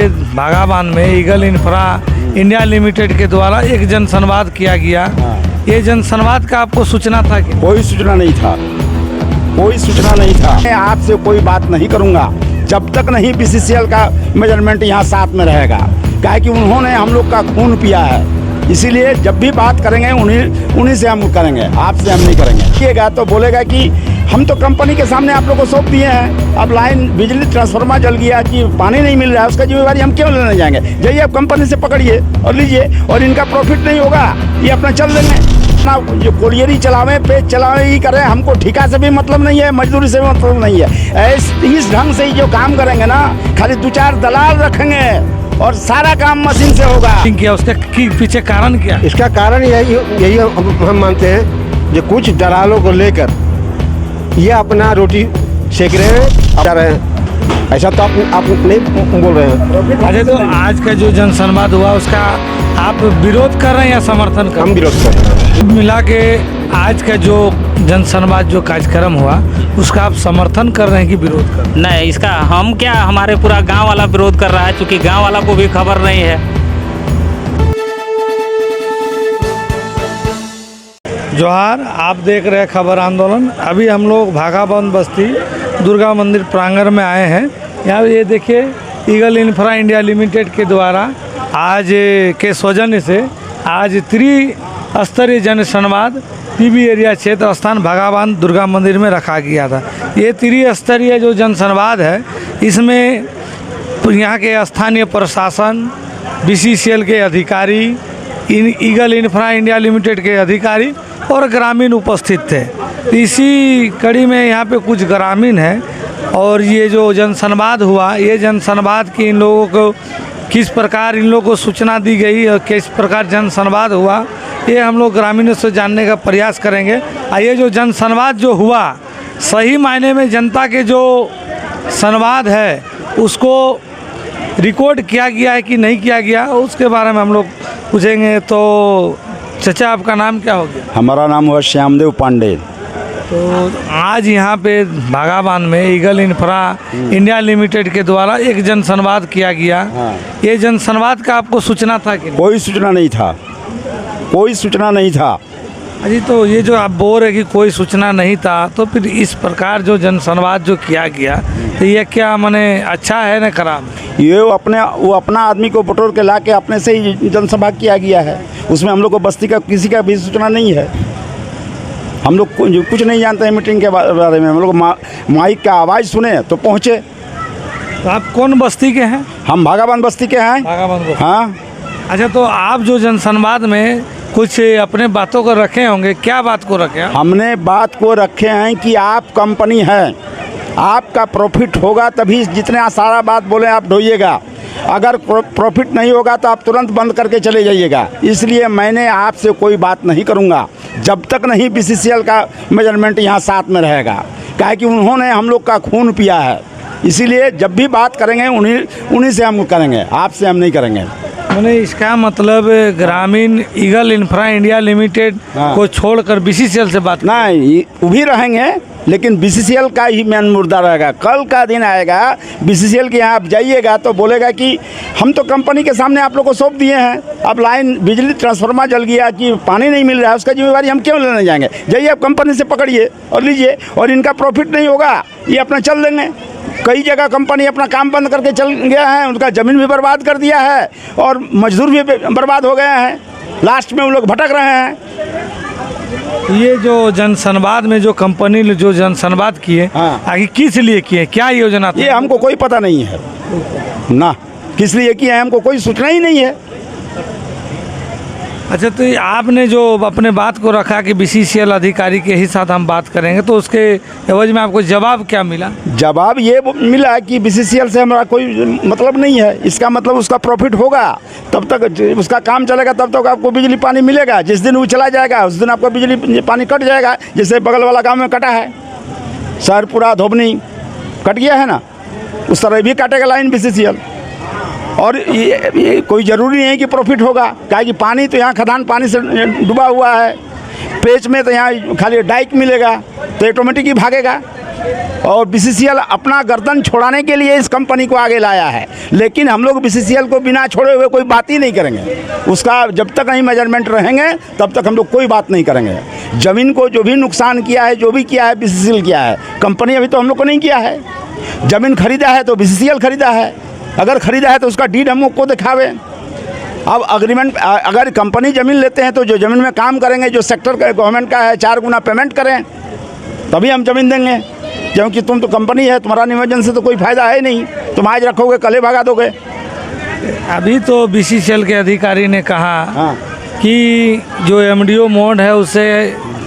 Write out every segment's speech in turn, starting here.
भागाबान में eagle infra India limited के द्वारा एक जन संवाद किया गया। ये जन संवाद का आपको सूचना था कि? कोई सूचना नहीं था, कोई सूचना नहीं था। मैं आपसे कोई बात नहीं करूंगा जब तक नहीं बीसीसीएल का मेजरमेंट यहाँ साथ में रहेगा, क्या कि उन्होंने हम लोग का खून पिया है। इसीलिए जब भी बात करेंगे उन्हीं से हम करेंगे, आपसे हम नहीं करेंगे। किएगा तो बोलेगा कि हम तो कंपनी के सामने आप लोग को सौंप दिए हैं, अब लाइन बिजली ट्रांसफार्मर जल गया कि पानी नहीं मिल रहा है, उसका जिम्मेवारी हम क्यों लेने जाएंगे? जाइए आप कंपनी से पकड़िए और लीजिए, और इनका प्रॉफिट नहीं होगा ये अपना चल देंगे ना। जो कोलियरी चलावें, पेज चलावें ही करें, हमको ठेका से भी मतलब नहीं है, मजदूरी से भी मतलब नहीं है। इस ढंग से जो काम करेंगे ना, खाली 2-4 दलाल रखेंगे और सारा काम मशीन से होगा। क्या उसका पीछे कारण क्या? इसका कारण यही हम मानते हैं जो कुछ दलालों को लेकर ये अपना रोटी सेक रहे हैं, जा रहे हैं। ऐसा तो आप नहीं बोल रहे हैं। अच्छा, तो आज का जो जन संवाद हुआ उसका आप विरोध कर रहे हैं या समर्थन कर रहे हैं? हम विरोध कर रहे हैं। मिला के आज का जो जन संवाद जो कार्यक्रम हुआ उसका आप समर्थन कर रहे हैं कि विरोध कर रहे हैं? नहीं, इसका हम क्या, हमारे पूरा गांव वाला विरोध कर रहा है, क्योंकि गांव वाला को भी खबर नहीं है। जोहार, आप देख रहे हैं खबर आंदोलन। अभी हम लोग भागाबान बस्ती दुर्गा मंदिर प्रांगण में आए हैं। यहाँ ये देखिए ईगल इंफ्रा इंडिया लिमिटेड के द्वारा आज के सौजन्य से आज त्रिस्तरीय जन संवाद पीबी एरिया क्षेत्र स्थान भागाबान दुर्गा मंदिर में रखा गया था। ये त्रिस्तरीय जो जन संवाद है इसमें यहाँ के स्थानीय प्रशासन, बीसीसीएल के अधिकारी, ईगल इंफ्रा इंडिया लिमिटेड के अधिकारी और ग्रामीण उपस्थित थे। इसी कड़ी में यहाँ पे कुछ ग्रामीण हैं और ये जो जन संवाद हुआ, ये जन संवाद की इन लोगों को किस प्रकार इन लोगों को सूचना दी गई और किस प्रकार जन संवाद हुआ, ये हम लोग ग्रामीणों से जानने का प्रयास करेंगे। और ये जो जन संवाद जो हुआ, सही मायने में जनता के जो संवाद है उसको रिकॉर्ड किया गया है कि नहीं किया गया, उसके बारे में हम लोग पूछेंगे। तो चाचा, आपका नाम क्या हो गया? हमारा नाम हुआ श्यामदेव पांडे। तो आज यहाँ पे भागाबान में ईगल इंफ्रा इंडिया लिमिटेड के द्वारा एक जन संवाद किया गया। ये जन संवाद का आपको सूचना था कि? कोई सूचना नहीं था, कोई सूचना नहीं था। अजी, तो ये जो आप बोल रहे कि कोई सूचना नहीं था, तो फिर इस प्रकार जो जन संवाद जो किया गया तो ये क्या माने अच्छा है ना खराब? ये वो अपना आदमी को बटोर के ला के अपने से ही जनसभा किया गया है। उसमें हम लोग को बस्ती का किसी का भी सूचना नहीं है। हम लोग कुछ नहीं जानते हैं मीटिंग के बारे में। हम लोग माइक का आवाज़ सुने तो पहुँचे। तो आप कौन बस्ती के हैं? हम भागाबान बस्ती के हैं। भागाबान बस्ती। हाँ। अच्छा, तो आप जो जन संवाद में कुछ अपने बातों को रखे होंगे, क्या बात को रखे? हमने बात को रखे हैं कि आप कंपनी है, आपका प्रॉफिट होगा तभी जितने सारा बात बोले आप ढोइएगा। अगर प्रॉफिट नहीं होगा तो आप तुरंत बंद करके चले जाइएगा। इसलिए मैंने आपसे कोई बात नहीं करूंगा जब तक नहीं बीसीसीएल का मेजरमेंट यहाँ साथ में रहेगा, क्या कि उन्होंने हम लोग का खून पिया है। इसीलिए जब भी बात करेंगे उन्हीं से हम करेंगे, आपसे हम नहीं करेंगे। मैंने इसका मतलब ग्रामीण ईगल इंफ्रा इंडिया लिमिटेड को छोड़कर बीसीसीएल से बात नहीं, वो भी रहेंगे लेकिन बीसीसीएल का ही मेन मुद्दा रहेगा। कल का दिन आएगा बीसीसीएल के यहाँ आप जाइएगा तो बोलेगा कि हम तो कंपनी के सामने आप लोग को सौंप दिए हैं, अब लाइन बिजली ट्रांसफार्मर जल गया कि पानी नहीं मिल रहा है, उसका जिम्मेवारी हम क्यों लेने जाएंगे? जाइए आप कंपनी से पकड़िए और लीजिए, और इनका प्रॉफिट नहीं होगा ये अपना चल देंगे। कई जगह कंपनी अपना काम बंद करके चल गया है, उनका ज़मीन भी बर्बाद कर दिया है और मजदूर भी बर्बाद हो गए हैं। लास्ट में वो लोग भटक रहे हैं। ये जो जन संवाद में जो कंपनी ने जो जन संवाद किए, आगे किस लिए किए, क्या योजना था? ये हमको कोई पता नहीं है ना, किस लिए किए हैं हमको कोई सूचना ही नहीं है। अच्छा, तो आपने जो अपने बात को रखा कि बीसीसीएल अधिकारी के ही साथ हम बात करेंगे, तो उसके एवज में आपको जवाब क्या मिला? जवाब ये मिला कि बीसीसीएल से हमारा कोई मतलब नहीं है। इसका मतलब उसका प्रॉफिट होगा तब तक उसका काम चलेगा, तब तक आपको बिजली पानी मिलेगा। जिस दिन वो चला जाएगा उस दिन आपको बिजली पानी कट जाएगा। जैसे बगल वाला गाँव में कटा है, सरपुरा धोबनी कट गया है ना, उस तरह भी काटेगा लाइन बीसीसीएल। और ये कोई ज़रूरी नहीं है कि प्रॉफिट होगा, क्या कि पानी तो यहाँ खदान पानी से डूबा हुआ है। पेच में तो यहाँ खाली डाइक मिलेगा तो ऑटोमेटिक ही भागेगा। और बीसीसीएल अपना गर्दन छोड़ाने के लिए इस कंपनी को आगे लाया है, लेकिन हम लोग बीसीसीएल को बिना छोड़े हुए कोई बात ही नहीं करेंगे। उसका जब तक नहीं मेजरमेंट रहेंगे तब तक हम लोग कोई बात नहीं करेंगे। ज़मीन को जो भी नुकसान किया है, जो भी किया है, बीसीसीएल किया है, कंपनी अभी तो हम लोग को नहीं किया है। ज़मीन खरीदा है तो बीसीसीएल खरीदा है, अगर खरीदा है तो उसका डीड हम लोग को दिखावे। अब अग्रीमेंट, अगर कंपनी ज़मीन लेते हैं तो जो ज़मीन में काम करेंगे, जो सेक्टर का गवर्नमेंट का है, 4 गुना पेमेंट करें तभी हम ज़मीन देंगे, क्योंकि तुम तो कंपनी है, तुम्हारा नियोजन से तो कोई फ़ायदा है नहीं, तुम आज रखोगे कल ही भगा दोगे। अभी तो बीसीसीएल के अधिकारी ने कहा हाँ। कि जो एमडीओ मोड है उससे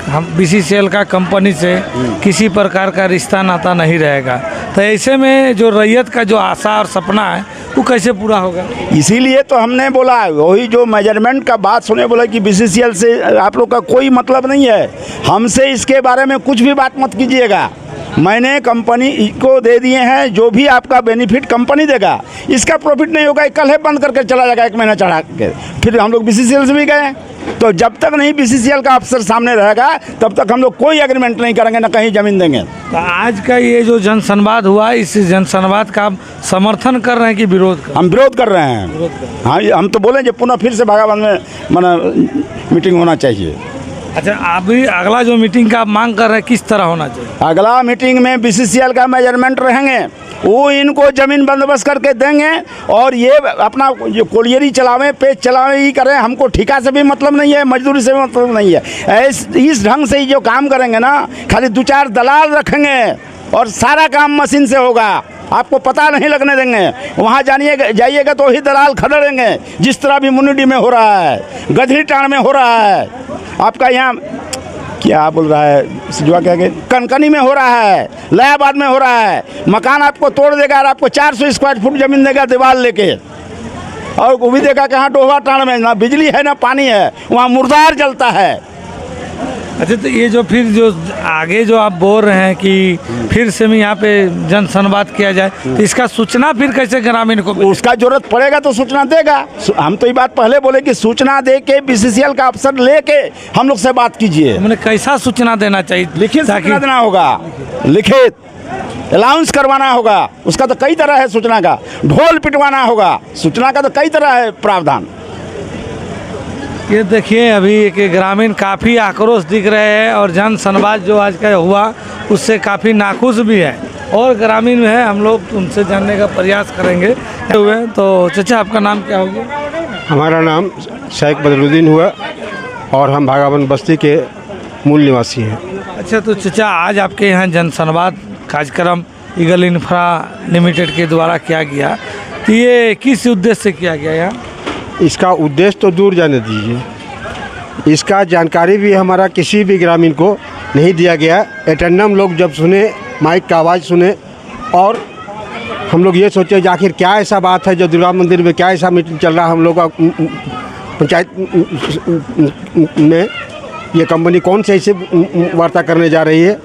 हम बीसीसीएल का कंपनी से किसी प्रकार का रिश्ता नाता नहीं रहेगा, तो ऐसे में जो रैयत का जो आशा और सपना है वो कैसे पूरा होगा? इसीलिए तो हमने बोला, वही जो मेजरमेंट का बात सुने, बोला कि बीसीसीएल से आप लोग का कोई मतलब नहीं है, हमसे इसके बारे में कुछ भी बात मत कीजिएगा। मैंने कंपनी को दे दिए हैं, जो भी आपका बेनिफिट कंपनी देगा, इसका प्रॉफिट नहीं होगा, कल है बंद करके चला जाएगा 1 महीना चढ़ा के। फिर हम लोग बीसीसीएल से भी गए, तो जब तक नहीं बीसीसीएल का अफसर सामने रहेगा तब तक हम लोग कोई एग्रीमेंट नहीं करेंगे, ना कहीं ज़मीन देंगे। तो आज का ये जो जनसंवाद हुआ, इस जनसंवाद का आप समर्थन कर रहे हैं कि विरोध कर? हम विरोध कर रहे हैं। हाँ, हम तो बोले जो पुनः फिर से भागाबाद में माना मीटिंग होना चाहिए। अच्छा, अभी अगला जो मीटिंग का आप मांग कर रहे हैं किस तरह होना चाहिए? अगला मीटिंग में बीसीसीएल का मेजरमेंट रहेंगे, वो इनको ज़मीन बंदोबस्त करके देंगे, और ये अपना जो कोलियरी चलावें, पेज चलावें ही करें, हमको ठेका से भी मतलब नहीं है, मजदूरी से भी मतलब नहीं है। इस ढंग से ही जो काम करेंगे ना, खाली 2-4 दलाल रखेंगे और सारा काम मशीन से होगा, आपको पता नहीं लगने देंगे। वहाँ जाइएगा तो वही दलाल खदेड़ेंगे, जिस तरह भी मुनिडी में हो रहा है, गधरी टाण में हो रहा है, आपका यहाँ क्या बोल रहा है, सिजवा क्या के कनकनी में हो रहा है, लयाबाद में हो रहा है। मकान आपको तोड़ देगा और आपको 400 स्क्वायर फुट ज़मीन देगा दीवार लेके, और वो भी देगा कहाँ, डोहवा टाण में ना बिजली है ना पानी है, वहाँ मुर्दार जलता है। अच्छा, तो ये जो फिर जो आगे जो आप बोल रहे हैं कि फिर से भी यहाँ पे जन संवाद किया जाए, तो इसका सूचना फिर कैसे ग्रामीण को? उसका जरूरत पड़ेगा तो सूचना देगा। हम तो ये बात पहले बोले कि सूचना दे के बीसीसीएल का अफसर लेके हम लोग से बात कीजिए। हमने कैसा सूचना देना चाहिए? लिखित सूचना देना होगा, लिखित अलाउंस करवाना होगा, उसका तो कई तरह है सूचना का, ढोल पिटवाना होगा, सूचना का तो कई तरह है प्रावधान। ये देखिए, अभी एक ग्रामीण काफ़ी आक्रोश दिख रहे हैं, और जन संवाद जो आज का हुआ उससे काफ़ी नाखुश भी है, और ग्रामीण में है, हम लोग उनसे जानने का प्रयास करेंगे। तो चाचा, आपका नाम क्या होगा? हमारा नाम शेख बदरुद्दीन हुआ, और हम भागाबंद बस्ती के मूल निवासी हैं। अच्छा, तो चाचा, आज आपके यहाँ जन संवाद कार्यक्रम ईगल इंफ्रा लिमिटेड के द्वारा किया गया, तो ये किस उद्देश्य से किया गया यहाँ? इसका उद्देश्य तो दूर जाने दीजिए, इसका जानकारी भी हमारा किसी भी ग्रामीण को नहीं दिया गया। एटेंडम लोग जब सुने, माइक का आवाज़ सुने, और हम लोग ये सोचे कि आखिर क्या ऐसा बात है जो दुर्गा मंदिर में क्या ऐसा मीटिंग चल रहा है, हम लोग का पंचायत में ये कंपनी कौन से ऐसे वार्ता करने जा रही है,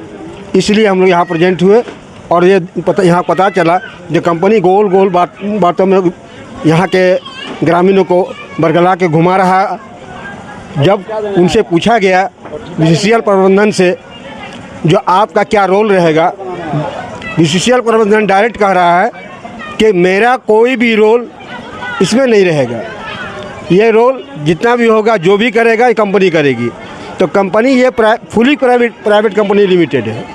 इसलिए हम लोग यहाँ प्रेजेंट हुए। और ये यहाँ पता चला जो कंपनी गोल गोल बातों में यहाँ के ग्रामीणों को बरगला के घुमा रहा। जब उनसे पूछा गया बीसीसीएल प्रबंधन से जो आपका क्या रोल रहेगा, बीसीसीएल प्रबंधन डायरेक्ट कह रहा है कि मेरा कोई भी रोल इसमें नहीं रहेगा, ये रोल जितना भी होगा, जो भी करेगा ये कंपनी करेगी। तो कंपनी ये फुली प्राइवेट कंपनी लिमिटेड है।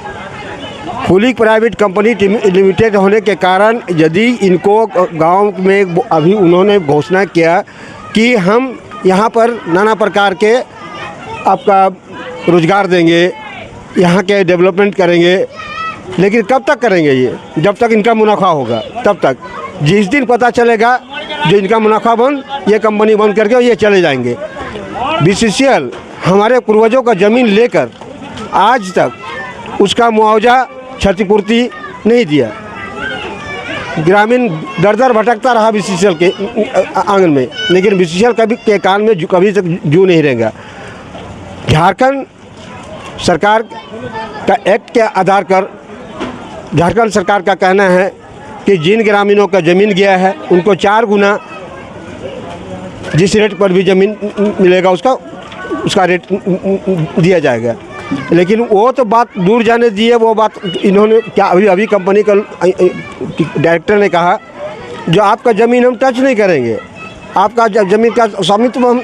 फुली प्राइवेट कंपनी लिमिटेड होने के कारण यदि इनको गांव में अभी उन्होंने घोषणा किया कि हम यहाँ पर नाना प्रकार के आपका रोज़गार देंगे, यहाँ के डेवलपमेंट करेंगे, लेकिन कब तक करेंगे ये? जब तक इनका मुनाफा होगा तब तक। जिस दिन पता चलेगा जो इनका मुनाफा बंद, ये कंपनी बंद करके ये चले जाएंगे। बीसीसीएल हमारे पूर्वजों का ज़मीन लेकर आज तक उसका मुआवजा क्षतिपूर्ति नहीं दिया। ग्रामीण दर दर भटकता रहा बीसीसीएल के आंगन में, लेकिन बीसीसीएल कभी के कान में कभी तक जू नहीं रहेगा। झारखंड सरकार का एक्ट के आधार पर झारखंड सरकार का कहना है कि जिन ग्रामीणों का ज़मीन गया है उनको 4 गुना जिस रेट पर भी ज़मीन मिलेगा उसका रेट दिया जाएगा। लेकिन वो तो बात दूर जाने दी है। वो बात इन्होंने क्या अभी कंपनी का डायरेक्टर ने कहा जो आपका ज़मीन हम टच नहीं करेंगे, आपका ज़मीन का स्वामित्व हम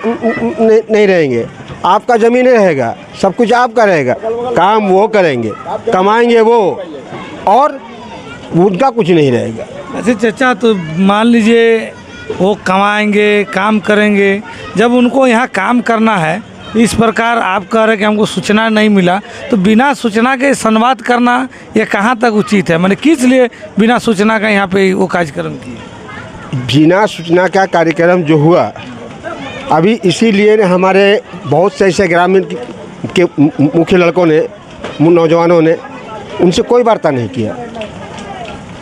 नहीं रहेंगे, आपका ज़मीन रहेगा, सब कुछ आपका रहेगा, काम वो करेंगे, कमाएंगे वो, और उनका कुछ नहीं रहेगा। अच्छा चाचा, तो मान लीजिए वो कमाएंगे, काम करेंगे, जब उनको यहाँ काम करना है, इस प्रकार आप कह रहे हैं कि हमको सूचना नहीं मिला, तो बिना सूचना के संवाद करना ये कहाँ तक उचित है? मैंने किस लिए बिना सूचना का यहाँ पे वो कार्यक्रम किया? बिना सूचना का कार्यक्रम जो हुआ अभी इसीलिए हमारे बहुत से ऐसे ग्रामीण के मुख्य लड़कों ने, नौजवानों ने उनसे कोई वार्ता नहीं किया,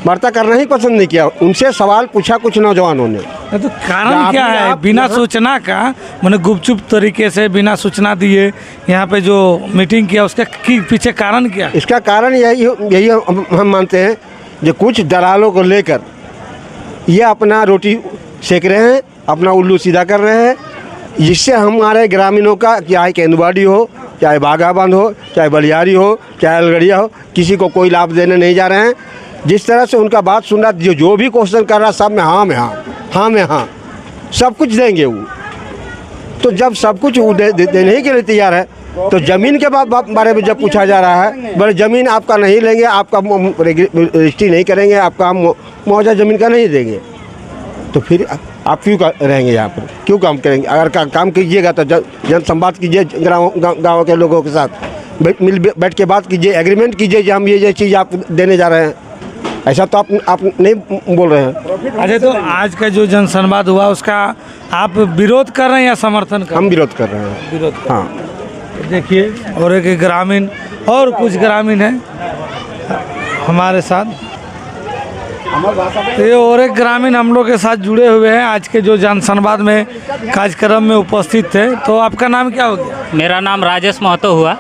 वार्ता करना ही पसंद नहीं किया। उनसे सवाल पूछा कुछ नौजवानों ने, तो कारण क्या है? बिना सूचना का, मैंने गुपचुप तरीके से बिना सूचना दिए यहाँ पे जो मीटिंग किया, उसके पीछे कारण क्या? इसका कारण यही हम मानते हैं जो कुछ दलालों को लेकर ये अपना रोटी सेक रहे हैं, अपना उल्लू सीधा कर रहे हैं, जिससे हमारे ग्रामीणों का, चाहे केंदुवाड़ी हो, चाहे बाघाबांध हो, चाहे बलियारी हो, चाहे अलगड़िया हो, किसी को कोई लाभ देने नहीं जा रहे हैं। जिस तरह से उनका बात सुन रहा, जो भी क्वेश्चन कर रहा, सब में हाँ में हाँ, हाँ में हाँ, सब कुछ देंगे वो। तो जब सब कुछ वो देने के लिए तैयार है, तो ज़मीन के बारे में जब पूछा जा रहा है, बोले ज़मीन आपका नहीं लेंगे, आपका रजिस्ट्री नहीं करेंगे, आपका मुआवजा ज़मीन का नहीं देंगे, तो फिर आप क्यों रहेंगे यहाँ पर, क्यों काम करेंगे? अगर काम कीजिएगा तो जन संवाद कीजिए गाँव के लोगों के साथ, बैठ के बात कीजिए, एग्रीमेंट कीजिए कि हम ये चीज़ आप देने जा रहे हैं। ऐसा तो आप नहीं बोल रहे हैं। अच्छा, तो आज का जो जन संवाद हुआ उसका आप विरोध कर रहे हैं या समर्थन कर रहे हैं? हम विरोध कर रहे हैं। विरोध कर, हाँ। देखिए, और एक ग्रामीण और कुछ ग्रामीण हैं हमारे साथ, तो ये और एक ग्रामीण हम लोग के साथ जुड़े हुए हैं आज के जो जन संवाद में कार्यक्रम में उपस्थित थे। तो आपका नाम क्या हो गया? मेरा नाम राजेश महतो हुआ।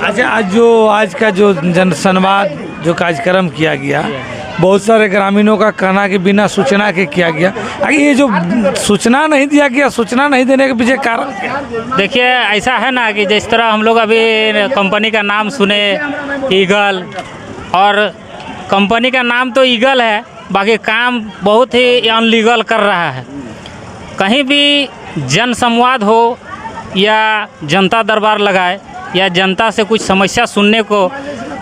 अच्छा, आज का जो जन संवाद जो कार्यक्रम किया गया, बहुत सारे ग्रामीणों का कहना कि बिना सूचना के किया गया। ये जो सूचना नहीं दिया गया, सूचना नहीं देने के पीछे कारण? देखिए, ऐसा है ना कि जिस तरह हम लोग अभी कंपनी का नाम सुने, ईगल, और कंपनी का नाम तो ईगल है, बाकी काम बहुत ही अनलीगल कर रहा है। कहीं भी जन संवाद हो या जनता दरबार लगाए या जनता से कुछ समस्या सुनने को,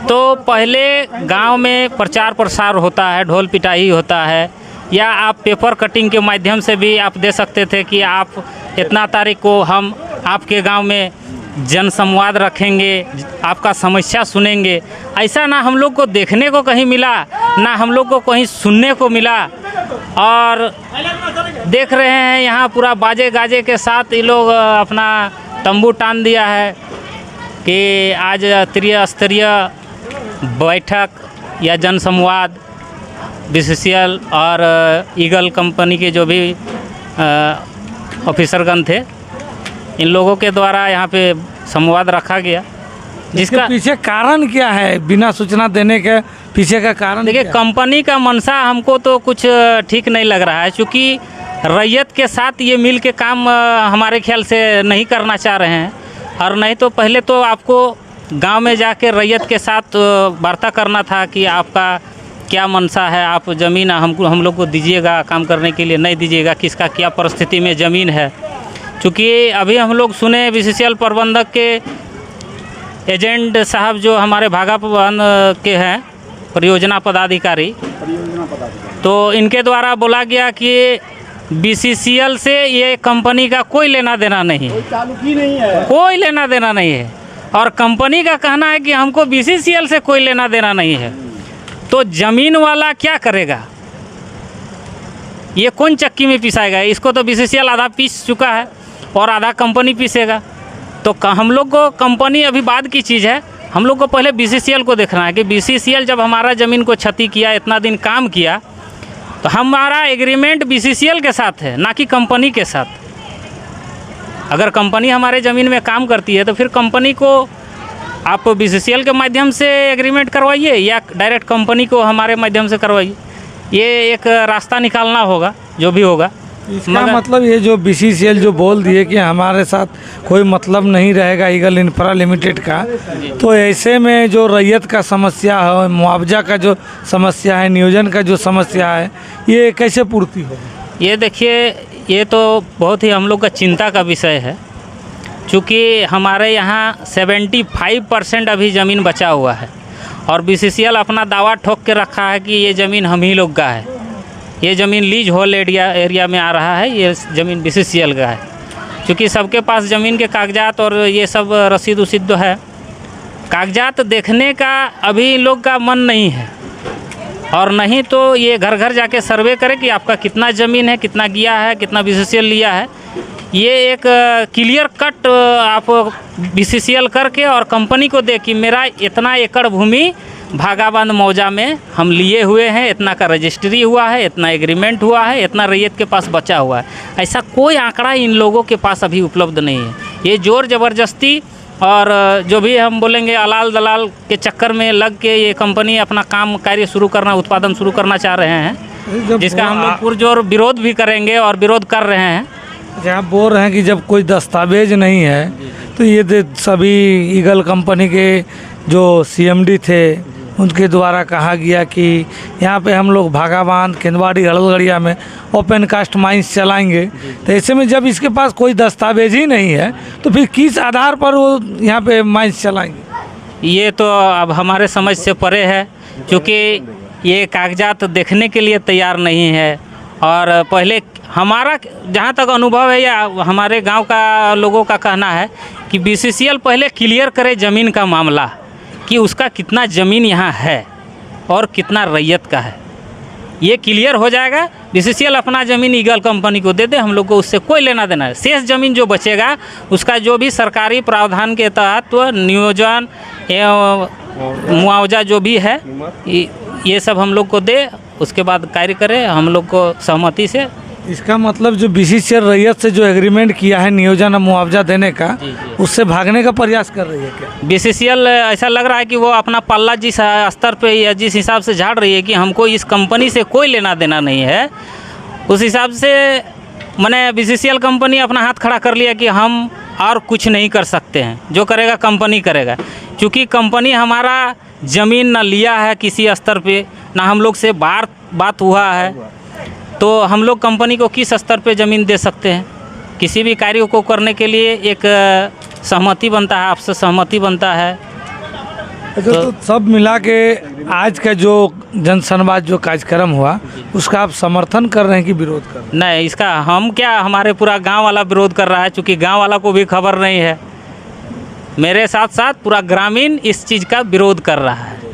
तो पहले गांव में प्रचार प्रसार होता है, ढोल पिटाई होता है, या आप पेपर कटिंग के माध्यम से भी आप दे सकते थे कि आप इतना तारीख को हम आपके गांव में जन संवाद रखेंगे, आपका समस्या सुनेंगे। ऐसा ना हम लोग को देखने को कहीं मिला, ना हम लोग को कहीं सुनने को मिला। और देख रहे हैं यहाँ पूरा बाजे गाजे के साथ ये लोग अपना तंबू टान दिया है कि आज त्रिस्तरीय बैठक या जन संवाद BCCL और ईगल कंपनी के जो भी ऑफिसरगण थे, इन लोगों के द्वारा यहाँ पे संवाद रखा गया। जिसका पीछे कारण क्या है? बिना सूचना देने के पीछे का कारण देखिए, कंपनी का मंशा हमको तो कुछ ठीक नहीं लग रहा है, क्योंकि रैयत के साथ ये मिल के काम हमारे ख्याल से नहीं करना चाह रहे हैं। और नहीं तो पहले तो आपको गांव में जाके रैयत के साथ वार्ता करना था कि आपका क्या मंशा है, आप ज़मीन हम लोग को दीजिएगा काम करने के लिए, नहीं दीजिएगा, किसका क्या परिस्थिति में ज़मीन है। चूँकि अभी हम लोग सुने BCCL प्रबंधक के एजेंट साहब जो हमारे भागाबांध के हैं, परियोजना पदाधिकारी, तो इनके द्वारा बोला गया कि BCCL से ये कंपनी का कोई लेना देना नहीं है, कोई लेना देना नहीं है। और कंपनी का कहना है कि हमको BCCL से कोई लेना देना नहीं है। तो ज़मीन वाला क्या करेगा? ये कौन चक्की में पिसाएगा? इसको तो BCCL आधा पीस चुका है और आधा कंपनी पीसेगा। तो हम लोग को कंपनी अभी बाद की चीज़ है, हम लोग को पहले BCCL को देखना है कि BCCL जब हमारा ज़मीन को क्षति किया, इतना दिन काम किया, तो हमारा एग्रीमेंट BCCL के साथ है, ना कि कंपनी के साथ। अगर कंपनी हमारे ज़मीन में काम करती है तो फिर कंपनी को आप BCCL के माध्यम से एग्रीमेंट करवाइए या डायरेक्ट कंपनी को हमारे माध्यम से करवाइए। ये एक रास्ता निकालना होगा, जो भी होगा। इसका मतलब ये जो बीसीसीएल जो बोल दिए कि हमारे साथ कोई मतलब नहीं रहेगा ईगल इंफ्रा लिमिटेड का, तो ऐसे में जो रैयत का समस्या है, मुआवजा का जो समस्या है, नियोजन का जो समस्या है, ये कैसे पूर्ति होगी? ये देखिए, ये तो बहुत ही हम लोग का चिंता का विषय है, क्योंकि हमारे यहाँ 75% अभी ज़मीन बचा हुआ है और बीसीसीएल अपना दावा ठोक के रखा है कि ये ज़मीन हम ही लोग का है। ये ज़मीन लीज होल एरिया में आ रहा है, ये ज़मीन बीसीसीएल का है। क्योंकि सबके पास ज़मीन के कागजात और ये सब रसीद उसीद है, कागजात देखने का अभी इन लोग का मन नहीं है। और नहीं तो ये घर घर जाके सर्वे करे कि आपका कितना ज़मीन है, कितना गया है, कितना बीसीसीएल लिया है। ये एक क्लियर कट आप बीसीसीएल करके और कंपनी को दे कि मेरा इतना एकड़ भूमि भागाबांध मौजा में हम लिए हुए हैं, इतना का रजिस्ट्री हुआ है, इतना एग्रीमेंट हुआ है, इतना रैयत के पास बचा हुआ है। ऐसा कोई आंकड़ा इन लोगों के पास अभी उपलब्ध नहीं है। ये जोर ज़बरदस्ती और जो भी हम बोलेंगे अलाल दलाल के चक्कर में लग के ये कंपनी अपना काम कार्य शुरू करना, उत्पादन शुरू करना चाह रहे हैं, जिसका हम लोग पुरजोर विरोध भी करेंगे और विरोध कर रहे हैं। आप बोल रहे हैं कि जब कोई दस्तावेज नहीं है तो ये सभी ईगल कंपनी के जो सीएमडी थे उनके द्वारा कहा गया कि यहाँ पे हम लोग भागाबांध, केंदवाड़ी, हड़लगड़िया में ओपन कास्ट माइंस चलाएंगे। तो ऐसे में जब इसके पास कोई दस्तावेज ही नहीं है तो फिर किस आधार पर वो यहाँ पे माइंस चलाएंगे? ये तो अब हमारे समझ से परे है, क्योंकि ये कागजात देखने के लिए तैयार नहीं है। और पहले हमारा जहाँ तक अनुभव है या हमारे गांव का लोगों का कहना है कि बीसीसीएल पहले क्लियर करे ज़मीन का मामला कि उसका कितना ज़मीन यहाँ है और कितना रैयत का है। ये क्लियर हो जाएगा, बीसीसीएल अपना ज़मीन ईगल कंपनी को दे दे, हम लोग को उससे कोई लेना देना है। शेष ज़मीन जो बचेगा उसका जो भी सरकारी प्रावधान के तहत नियोजन एवं मुआवजा जो भी है ये सब हम लोग को दे, उसके बाद कार्य करें हम लोग को सहमति से। इसका मतलब जो बीसीसीएल रैयत से जो एग्रीमेंट किया है नियोजन और मुआवजा देने का, उससे भागने का प्रयास कर रही है क्या? बीसीसीएल ऐसा लग रहा है कि वो अपना पल्ला जिस स्तर पे या जिस हिसाब से झाड़ रही है कि हमको इस कंपनी से कोई लेना देना नहीं है, उस हिसाब से मैंने बीसीसीएल कंपनी अपना हाथ खड़ा कर लिया कि हम और कुछ नहीं कर सकते हैं, जो करेगा कंपनी करेगा। क्योंकि कंपनी हमारा ज़मीन ना लिया है किसी स्तर पे, ना हम लोग से बात हुआ है, तो हम लोग कंपनी को किस स्तर पे ज़मीन दे सकते हैं? किसी भी कार्य को करने के लिए एक सहमति बनता है, आपसे सहमति बनता है। अच्छा, तो सब मिला के आज का जो जनसंवाद जो कार्यक्रम हुआ उसका आप समर्थन कर रहे हैं कि विरोध कर रहे हैं? नहीं, इसका हम क्या, हमारे पूरा गांव वाला विरोध कर रहा है, क्योंकि गांव वाला को भी खबर नहीं है। मेरे साथ साथ पूरा ग्रामीण इस चीज़ का विरोध कर रहा है।